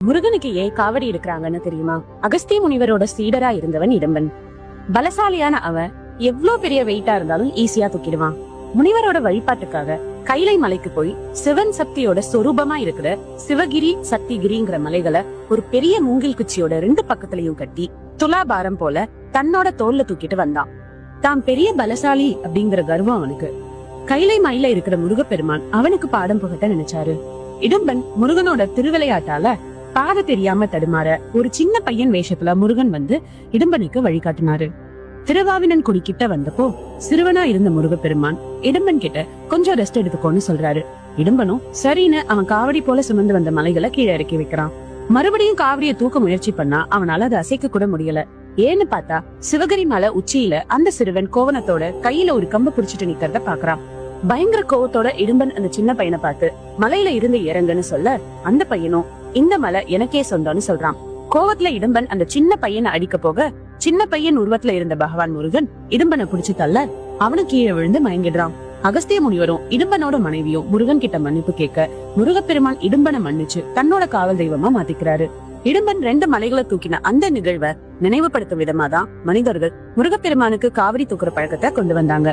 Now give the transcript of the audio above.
முருகனுக்கு ஏன் காவடி எடுக்கிறாங்கன்னு தெரியுமா? அகஸ்திய முனிவரோட சீடரா இருந்தவன் இடும்பன். பலசாலியான அவன் எவ்வளவு பெரிய வெயிட்டா இருந்தாலும் ஈஸியா தூக்கிடுவான். முனிவரோட வழிபாட்டுக்காக கைலை மலைக்கு போய் சிவன் சக்தியோட சொரூபமா இருக்கிற சிவகிரி சக்திகிரிங்கிற மலைகளை ஒரு பெரிய மூங்கில் குச்சியோட 2 பக்கத்துலயும் கட்டி துலாபாரம் போல தன்னோட தோல்ல தூக்கிட்டு வந்தான். தான் பெரிய பலசாலி அப்படிங்கிற கர்வம் அவனுக்கு. கைலை மலையில இருக்கிற முருகப்பெருமான் அவனுக்கு பாடம் புகட்ட நினைச்சாரு. இடும்பன் முருகனோட திருவிளையாட்டால பாத தெரியாம தடுமாற ஒரு சின்ன பையன் வேஷத்துல முருகன் வந்து இடும்பனுக்கு வழிகாட்டினாரு. திருவாவினன் குடி கிட்ட வந்தப்போ சிறுவனா இருந்த முருகப்பெருமான் இடும்பன் கிட்ட கொஞ்சம் ரெஸ்ட் எடுத்துக்கோன்னு சொல்றாரு. இடும்பனும் சரின்னு அவன் காவடி போல சுமந்து வந்த மலைகளை கீழே இறக்கி வைக்கிறான். மறுபடியும் காவடியை தூக்க முயற்சி பண்ணா அவனால அதை அசைக்க கூட முடியல. ஏன்னு பார்த்தா சிவகிரி மலை உச்சியில அந்த சிறுவன் கோவணத்தோட கையில ஒரு கம்பு புடிச்சிட்டு நிக்கிறத பாக்குறான். பயங்கர கோவத்தோட இடும்பன் அந்த சின்ன பையனை பார்த்து மலையில இருந்து இறங்குன்னு சொல்ல அந்த பையனும் இந்த மலை எனக்கே சொந்தம்னு சொல்றான். கோவத்துல இடும்பன் அந்த சின்ன பையனை அடிக்க போக சின்ன பையன் உருவத்துல இருந்த பகவான் முருகன் இடும்பனை புடிச்சு தள்ள அவனு கீழே விழுந்து மயங்கிடுறான். அகஸ்திய முனிவரும் இடும்பனோட மனைவியும் முருகன் கிட்ட மன்னிப்பு கேட்க முருகப்பெருமான் இடும்பனை மன்னிச்சு தன்னோட காவல் தெய்வமா மாத்திக்கிறாரு. இடும்பன் 2 மலைகளை தூக்கின அந்த நிகழ்வை நினைவுபடுத்தும் விதமாதான் மனிதர்கள் முருகப்பெருமானுக்கு காவடி தூக்குற பழக்கத்தை கொண்டு வந்தாங்க.